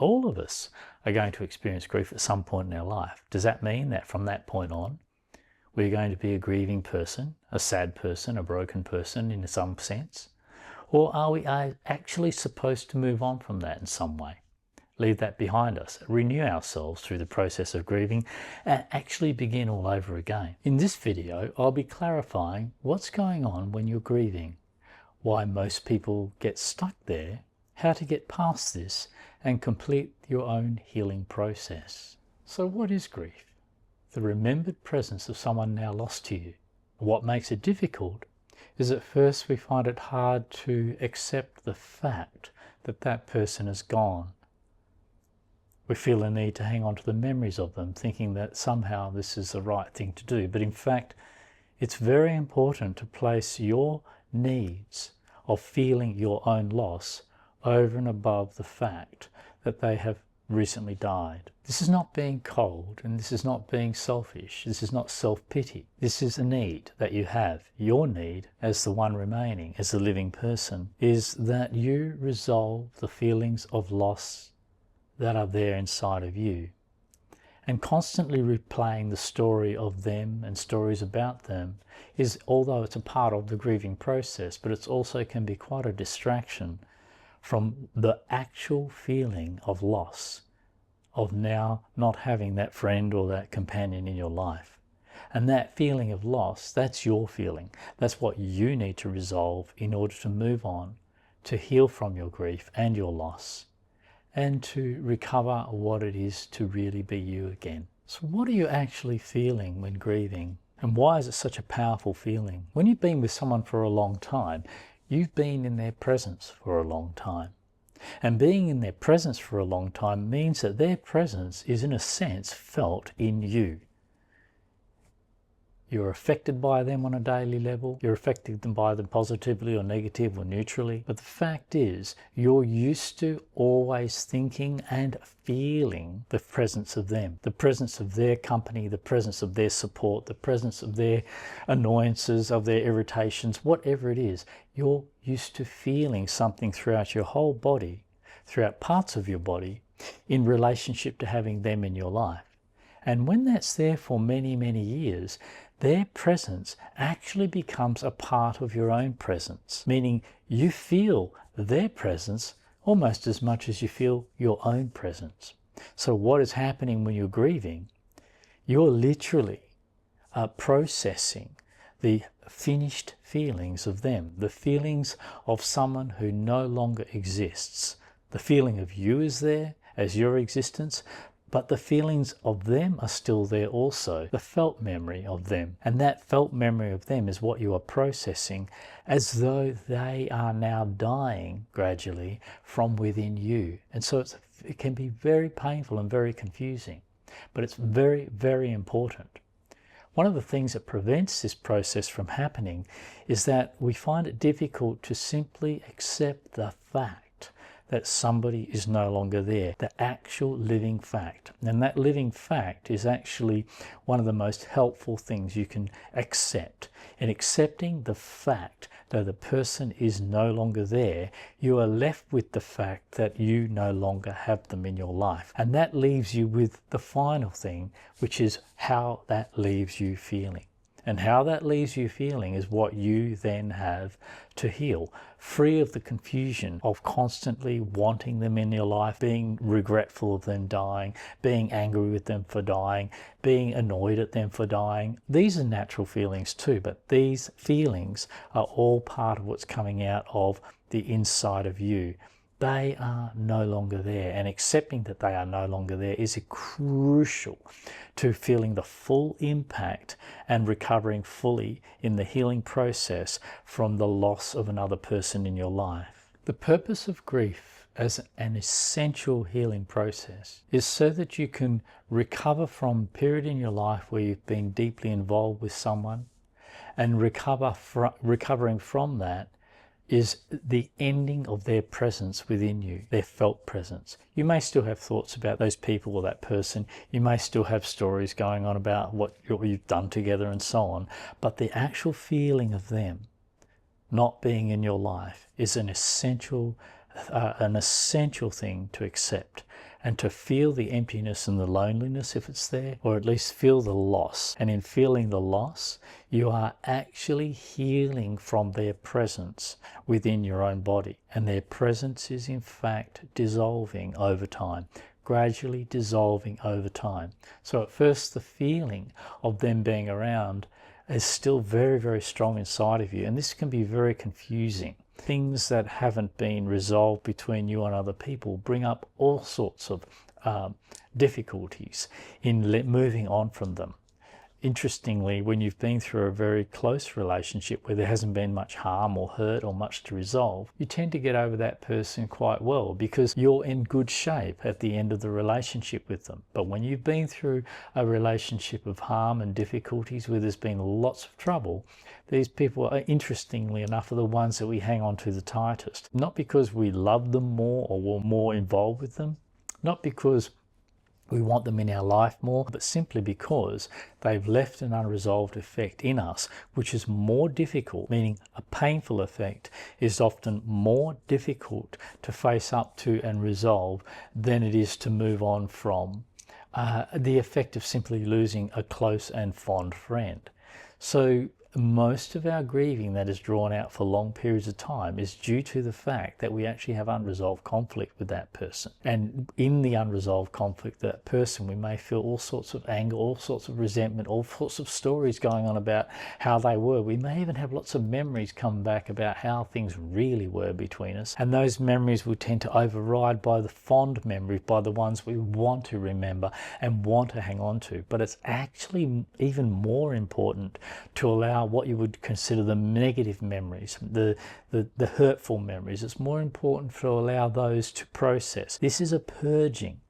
All of us are going to experience grief at some point in our life. Does that mean that from that point on, we're going to be a grieving person, a sad person, a broken person in some sense? Or are we actually supposed to move on from that in some way? Leave that behind us, renew ourselves through the process of grieving, and actually begin all over again. In this video, I'll be clarifying what's going on when you're grieving, why most people get stuck there, how to get past this, and complete your own healing process. So what is grief? The remembered presence of someone now lost to you. What makes it difficult is at first we find it hard to accept the fact that that person is gone. We feel a need to hang on to the memories of them, thinking that somehow this is the right thing to do. But in fact, it's very important to place your needs of feeling your own loss over and above the fact that they have recently died. This is not being cold, and this is not being selfish. This is not self-pity. This is a need that you have. Your need, as the one remaining, as the living person, is that you resolve the feelings of loss that are there inside of you. And constantly replaying the story of them and stories about them is, although it's a part of the grieving process, but it also can be quite a distraction from the actual feeling of loss, of now not having that friend or that companion in your life. And that feeling of loss, that's your feeling. That's what you need to resolve in order to move on, to heal from your grief and your loss, and to recover what it is to really be you again. So what are you actually feeling when grieving? And why is it such a powerful feeling? When you've been with someone for a long time, you've been in their presence for a long time. And being in their presence for a long time means that their presence is, in a sense, felt in you. You're affected by them on a daily level. You're affected by them positively or negatively or neutrally. But the fact is, you're used to always thinking and feeling the presence of them, the presence of their company, the presence of their support, the presence of their annoyances, of their irritations, whatever it is. You're used to feeling something throughout your whole body, throughout parts of your body, in relationship to having them in your life. And when that's there for many, many years, their presence actually becomes a part of your own presence, meaning you feel their presence almost as much as you feel your own presence. So what is happening when you're grieving? You're literally processing the finished feelings of them, the feelings of someone who no longer exists. The feeling of you is there as your existence, but the feelings of them are still there also, the felt memory of them. And that felt memory of them is what you are processing as though they are now dying gradually from within you. And so it can be very painful and very confusing, but it's very, very important. One of the things that prevents this process from happening is that we find it difficult to simply accept the fact that somebody is no longer there, the actual living fact. And that living fact is actually one of the most helpful things you can accept. In accepting the fact that the person is no longer there, you are left with the fact that you no longer have them in your life. And that leaves you with the final thing, which is how that leaves you feeling. And how that leaves you feeling is what you then have to heal, free of the confusion of constantly wanting them in your life, being regretful of them dying, being angry with them for dying, being annoyed at them for dying. These are natural feelings too, but these feelings are all part of what's coming out of the inside of you. They are no longer there, and accepting that they are no longer there is crucial to feeling the full impact and recovering fully in the healing process from the loss of another person in your life. The purpose of grief as an essential healing process is so that you can recover from a period in your life where you've been deeply involved with someone, and recovering from that is the ending of their presence within you, their felt presence. You may still have thoughts about those people or that person. You may still have stories going on about what you've done together and so on. But the actual feeling of them not being in your life is an essential an essential thing to accept, and to feel the emptiness and the loneliness if it's there, or at least feel the loss. And in feeling the loss, you are actually healing from their presence within your own body. And their presence is in fact dissolving over time, gradually dissolving over time. So at first the feeling of them being around is still very, very strong inside of you. And this can be very confusing. Things that haven't been resolved between you and other people bring up all sorts of difficulties in moving on from them. Interestingly, when you've been through a very close relationship where there hasn't been much harm or hurt or much to resolve, you tend to get over that person quite well because you're in good shape at the end of the relationship with them. But when you've been through a relationship of harm and difficulties where there's been lots of trouble, these people are, interestingly enough, are the ones that we hang on to the tightest. Not because we love them more or we're more involved with them, not because we want them in our life more, but simply because they've left an unresolved effect in us, which is more difficult, meaning a painful effect is often more difficult to face up to and resolve than it is to move on from the effect of simply losing a close and fond friend. So most of our grieving that is drawn out for long periods of time is due to the fact that we actually have unresolved conflict with that person. And in the unresolved conflict with that person, we may feel all sorts of anger, all sorts of resentment, all sorts of stories going on about how they were. We may even have lots of memories come back about how things really were between us. And those memories will tend to override by the fond memories, by the ones we want to remember and want to hang on to. But it's actually even more important to allow what you would consider the negative memories, the hurtful memories. It's more important to allow those to process. This is a purging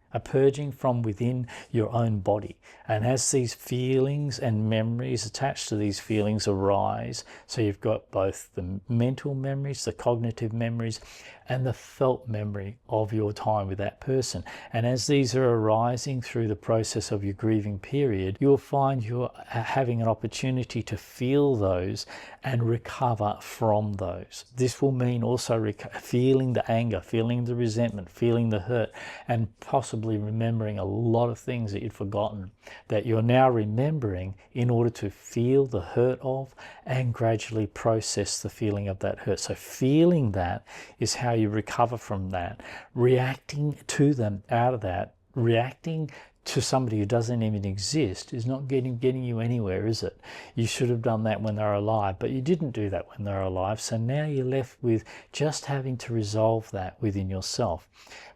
from within your own body. And as these feelings and memories attached to these feelings arise, so you've got both the mental memories, the cognitive memories, and the felt memory of your time with that person. And as these are arising through the process of your grieving period, you'll find you're having an opportunity to feel those and recover from those. This will mean also feeling the anger, feeling the resentment, feeling the hurt, and possibly remembering a lot of things that you'd forgotten that you're now remembering in order to feel the hurt of and gradually process the feeling of that hurt. So feeling that is how you recover from that. Reacting to them out of that, reacting to somebody who doesn't even exist is not getting you anywhere, is it? You should have done that when they're alive, but you didn't do that when they're alive. So now you're left with just having to resolve that within yourself.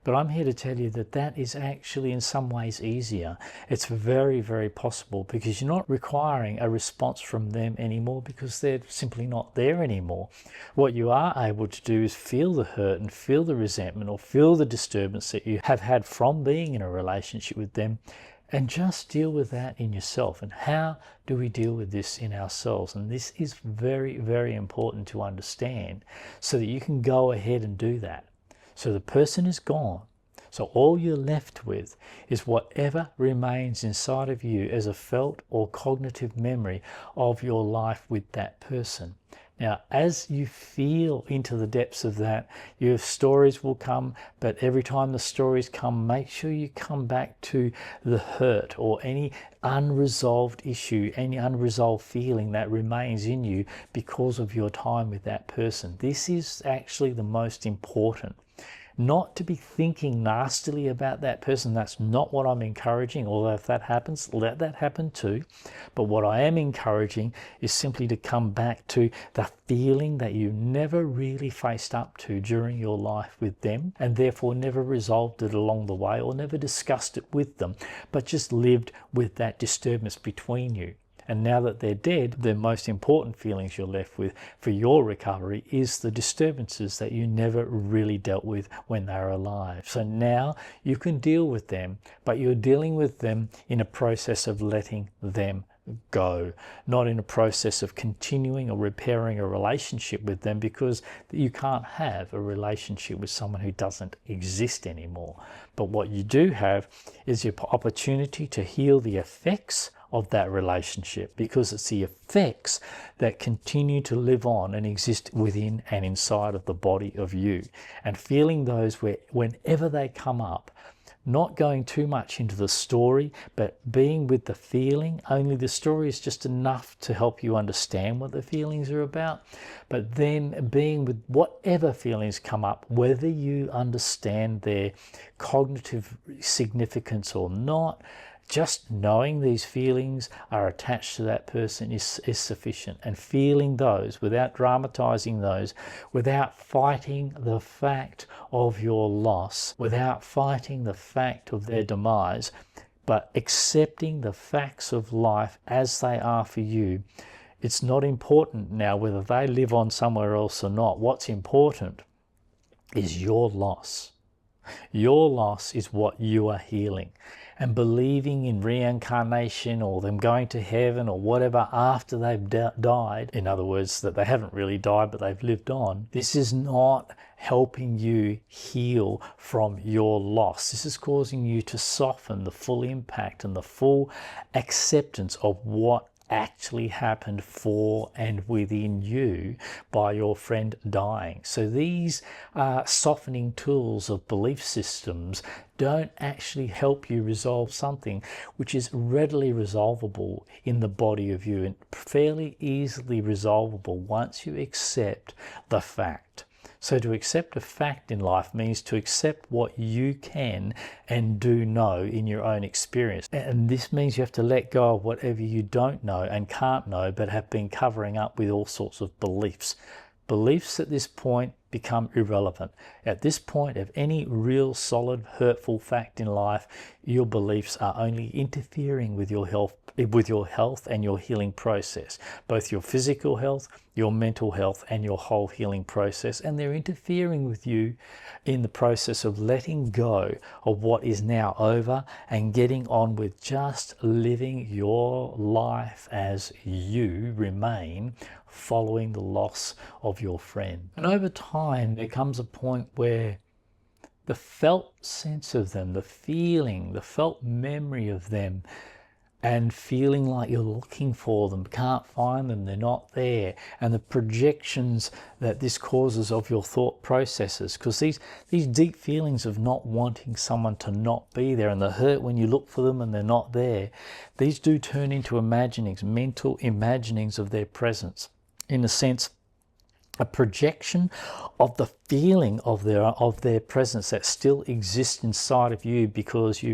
But I'm here to tell you that that is actually in some ways easier. It's very, very possible because you're not requiring a response from them anymore because they're simply not there anymore. What you are able to do is feel the hurt and feel the resentment or feel the disturbance that you have had from being in a relationship with them, and just deal with that in yourself. And how do we deal with this in ourselves? And this is very, very important to understand so that you can go ahead and do that. So the person is gone. So all you're left with is whatever remains inside of you as a felt or cognitive memory of your life with that person. Now, as you feel into the depths of that, your stories will come, but every time the stories come, make sure you come back to the hurt or any unresolved issue, any unresolved feeling that remains in you because of your time with that person. This is actually the most important. Not to be thinking nastily about that person. That's not what I'm encouraging, although if that happens, let that happen too. But what I am encouraging is simply to come back to the feeling that you never really faced up to during your life with them, and therefore never resolved it along the way or never discussed it with them, but just lived with that disturbance between you. And now that they're dead, the most important feelings you're left with for your recovery is the disturbances that you never really dealt with when they were alive. So now you can deal with them, but you're dealing with them in a process of letting them go, not in a process of continuing or repairing a relationship with them, because you can't have a relationship with someone who doesn't exist anymore. But what you do have is your opportunity to heal the effects of that relationship, because it's the effects that continue to live on and exist within and inside of the body of you. And feeling those whenever they come up, not going too much into the story, but being with the feeling. Only the story is just enough to help you understand what the feelings are about. But then being with whatever feelings come up, whether you understand their cognitive significance or not, just knowing these feelings are attached to that person is sufficient. And feeling those without dramatizing those, without fighting the fact of your loss, without fighting the fact of their demise, but accepting the facts of life as they are for you. It's not important now whether they live on somewhere else or not. What's important is your loss. Your loss is what you are healing. And believing in reincarnation or them going to heaven or whatever after they've died, in other words, that they haven't really died but they've lived on, this is not helping you heal from your loss. This is causing you to soften the full impact and the full acceptance of what actually happened for and within you by your friend dying. So these softening tools of belief systems don't actually help you resolve something which is readily resolvable in the body of you and fairly easily resolvable once you accept the fact. So to accept a fact in life means to accept what you can and do know in your own experience. And this means you have to let go of whatever you don't know and can't know, but have been covering up with all sorts of beliefs. Beliefs at this point become irrelevant. At this point of any real solid hurtful fact in life, your beliefs are only interfering with your health and your healing process, both your physical health, your mental health, and your whole healing process. And they're interfering with you in the process of letting go of what is now over and getting on with just living your life as you remain following the loss of your friend. And over time, there comes a point where the felt sense of them, the feeling, the felt memory of them, and feeling like you're looking for them, can't find them, they're not there, and the projections that this causes of your thought processes, because these deep feelings of not wanting someone to not be there and the hurt when you look for them and they're not there, these do turn into imaginings, mental imaginings of their presence. In a sense, a projection of the feeling of their presence that still exists inside of you because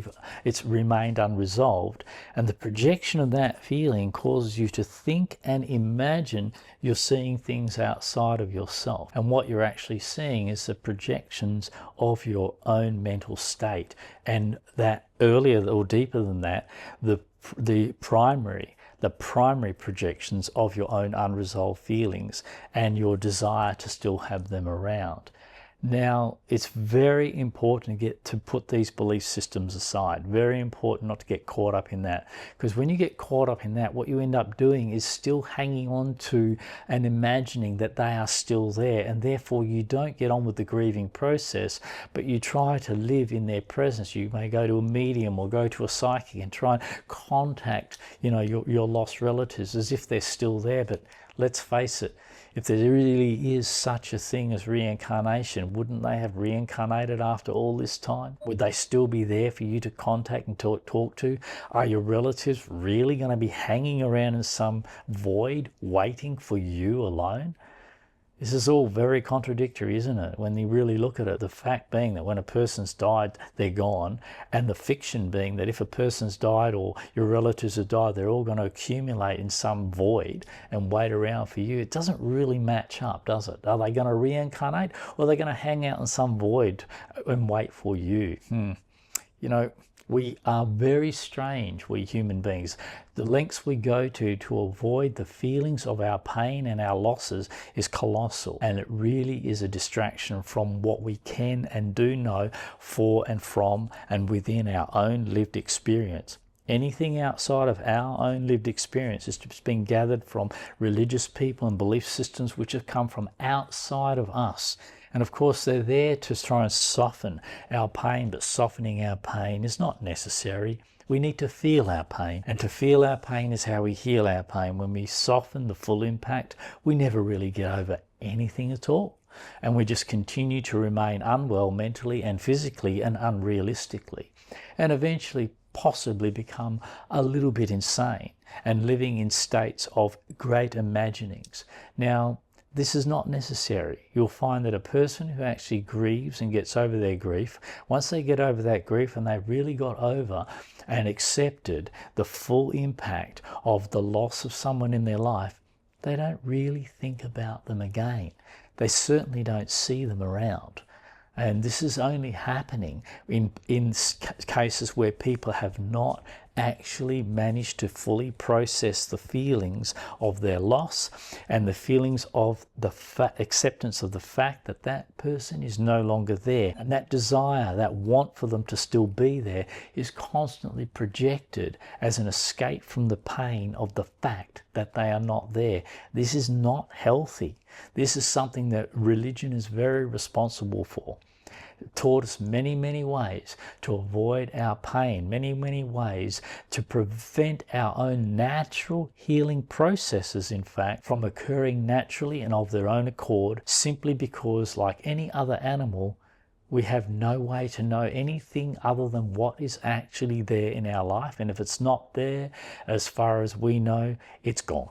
it's remained unresolved, and the projection of that feeling causes you to think and imagine you're seeing things outside of yourself, and what you're actually seeing is the projections of your own mental state, and that earlier or deeper than that, the primary projections of your own unresolved feelings and your desire to still have them around. Now, it's very important to put these belief systems aside. Very important not to get caught up in that. Because when you get caught up in that, what you end up doing is still hanging on to and imagining that they are still there. And therefore, you don't get on with the grieving process, but you try to live in their presence. You may go to a medium or go to a psychic and try and contact, your lost relatives as if they're still there. But let's face it, if there really is such a thing as reincarnation, wouldn't they have reincarnated after all this time? Would they still be there for you to contact and talk to? Are your relatives really going to be hanging around in some void waiting for you alone? This is all very contradictory, isn't it? When you really look at it, the fact being that when a person's died, they're gone, and the fiction being that if a person's died or your relatives have died, they're all going to accumulate in some void and wait around for you. It doesn't really match up, does it? Are they going to reincarnate, or are they going to hang out in some void and wait for you? We are very strange, we human beings. The lengths we go to avoid the feelings of our pain and our losses is colossal, and it really is a distraction from what we can and do know for and from and within our own lived experience. Anything outside of our own lived experience is just being gathered from religious people and belief systems which have come from outside of us. And of course, they're there to try and soften our pain, but softening our pain is not necessary. We need to feel our pain, and to feel our pain is how we heal our pain. When we soften the full impact, we never really get over anything at all. And we just continue to remain unwell mentally and physically and unrealistically, and eventually possibly become a little bit insane and living in states of great imaginings. Now, this is not necessary. You'll find that a person who actually grieves and gets over their grief, once they get over that grief and they've really got over and accepted the full impact of the loss of someone in their life, they don't really think about them again. They certainly don't see them around. And this is only happening in cases where people have not actually managed to fully process the feelings of their loss and the feelings of the acceptance of the fact that that person is no longer there. And that desire, that want for them to still be there is constantly projected as an escape from the pain of the fact that they are not there. This is not healthy. This is something that religion is very responsible for. It taught us many, many ways to avoid our pain, many, many ways to prevent our own natural healing processes, in fact, from occurring naturally and of their own accord, simply because, like any other animal, we have no way to know anything other than what is actually there in our life. And if it's not there, as far as we know, it's gone.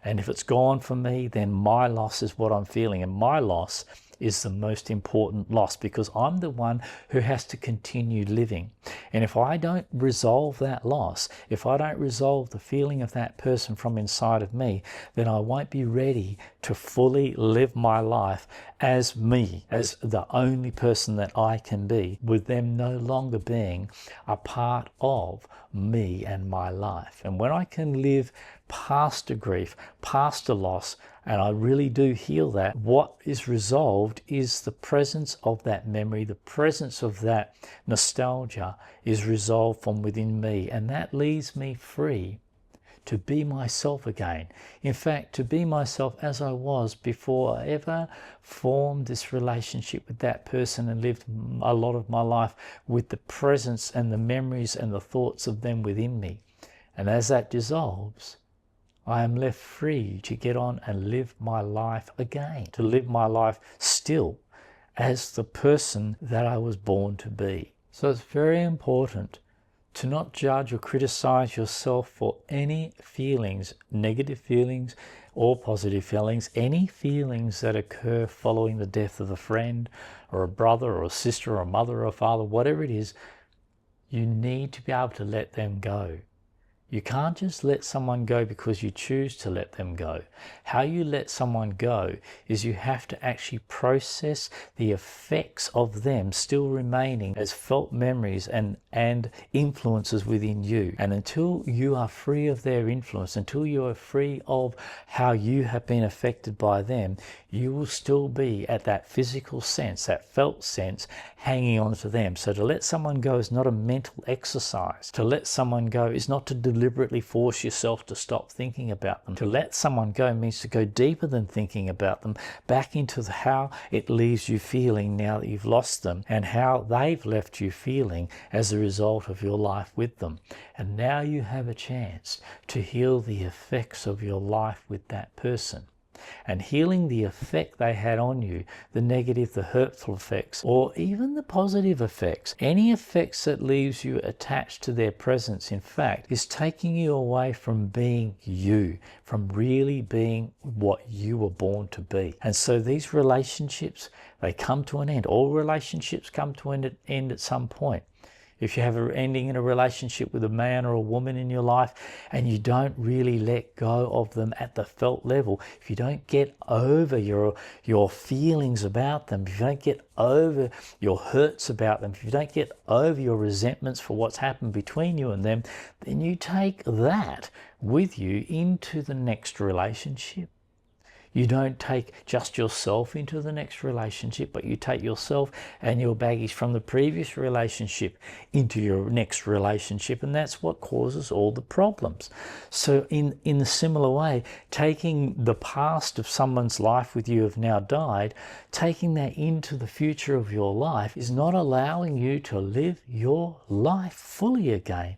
And if it's gone for me, then my loss is what I'm feeling. And my loss is the most important loss, because I'm the one who has to continue living. And if I don't resolve that loss, if I don't resolve the feeling of that person from inside of me, then I won't be ready to fully live my life as me, as the only person that I can be, with them no longer being a part of me and my life. And when I can live past a grief, past a loss, and I really do heal that, what is resolved is the presence of that memory, the presence of that nostalgia is resolved from within me, and that leaves me free to be myself again. In fact, to be myself as I was before I ever formed this relationship with that person and lived a lot of my life with the presence and the memories and the thoughts of them within me. And as that dissolves, I am left free to get on and live my life again, to live my life still as the person that I was born to be. So it's very important to not judge or criticize yourself for any feelings, negative feelings or positive feelings, any feelings that occur following the death of a friend or a brother or a sister or a mother or a father, whatever it is. You need to be able to let them go. You can't just let someone go because you choose to let them go. How you let someone go is you have to actually process the effects of them still remaining as felt memories and influences within you. And until you are free of their influence, until you are free of how you have been affected by them, you will still be at that physical sense, that felt sense, hanging on to them. So to let someone go is not a mental exercise. To let someone go is not to deliberately force yourself to stop thinking about them. To let someone go means to go deeper than thinking about them, back into how it leaves you feeling now that you've lost them, and how they've left you feeling as a result of your life with them. And now you have a chance to heal the effects of your life with that person. And healing the effect they had on you, the negative, the hurtful effects, or even the positive effects, any effects that leaves you attached to their presence, in fact, is taking you away from being you, from really being what you were born to be. And so these relationships, they come to an end. All relationships come to an end at some point. If you have an ending in a relationship with a man or a woman in your life and you don't really let go of them at the felt level, if you don't get over your feelings about them, if you don't get over your hurts about them, if you don't get over your resentments for what's happened between you and them, then you take that with you into the next relationship. You don't take just yourself into the next relationship, but you take yourself and your baggage from the previous relationship into your next relationship, and that's what causes all the problems. So in a similar way, taking the past of someone's life with you have now died, taking that into the future of your life is not allowing you to live your life fully again.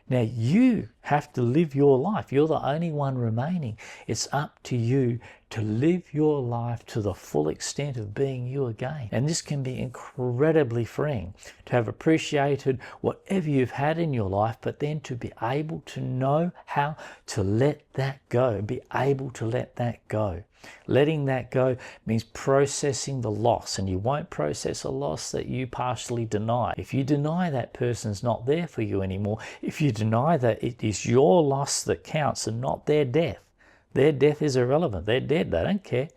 Now you have to live your life. You're the only one remaining. It's up to you to live your life to the full extent of being you again. And this can be incredibly freeing, to have appreciated whatever you've had in your life, but then to be able to know how to let that go, be able to let that go. Letting that go means processing the loss, and you won't process a loss that you partially deny. If you deny that person's not there for you anymore, if you deny that it is your loss that counts and not their death is irrelevant. They're dead. They don't care.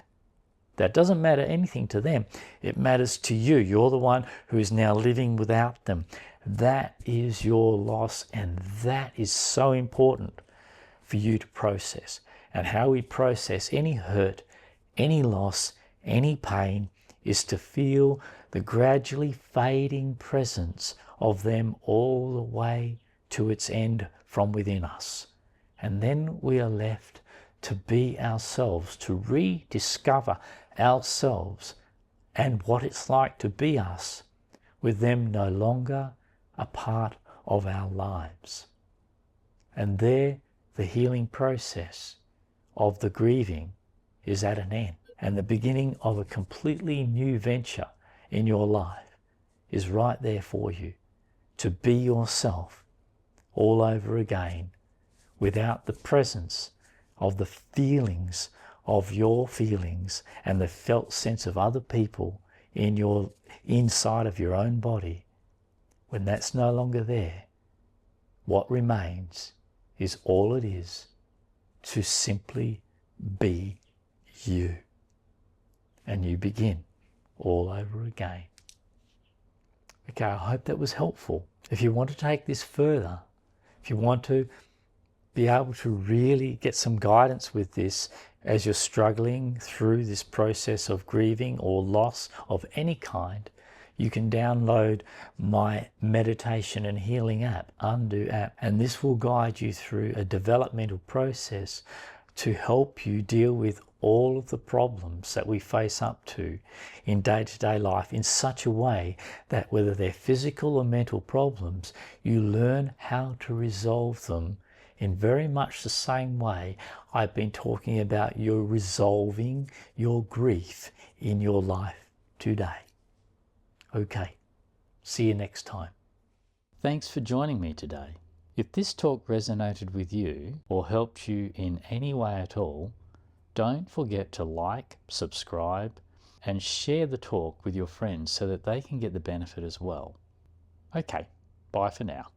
That doesn't matter anything to them. It matters to you. You're the one who is now living without them. That is your loss, and that is so important for you to process. And how we process any hurt, any loss, any pain is to feel the gradually fading presence of them all the way to its end from within us. And then we are left to be ourselves, to rediscover ourselves and what it's like to be us, with them no longer a part of our lives. And there, the healing process of the grieving is at an end, and the beginning of a completely new venture in your life is right there for you, to be yourself all over again, without the presence of the feelings of your feelings and the felt sense of other people in your inside of your own body. When that's no longer there, what remains is all it is to simply be you. And you begin all over again. Okay, I hope that was helpful. If you want to take this further, if you want to be able to really get some guidance with this as you're struggling through this process of grieving or loss of any kind, you can download my meditation and healing app, Undo app, and this will guide you through a developmental process to help you deal with all of the problems that we face up to in day-to-day life in such a way that whether they're physical or mental problems, you learn how to resolve them in very much the same way I've been talking about you resolving your grief in your life today. Okay, see you next time. Thanks for joining me today. If this talk resonated with you or helped you in any way at all, don't forget to like, subscribe, and share the talk with your friends so that they can get the benefit as well. Okay, bye for now.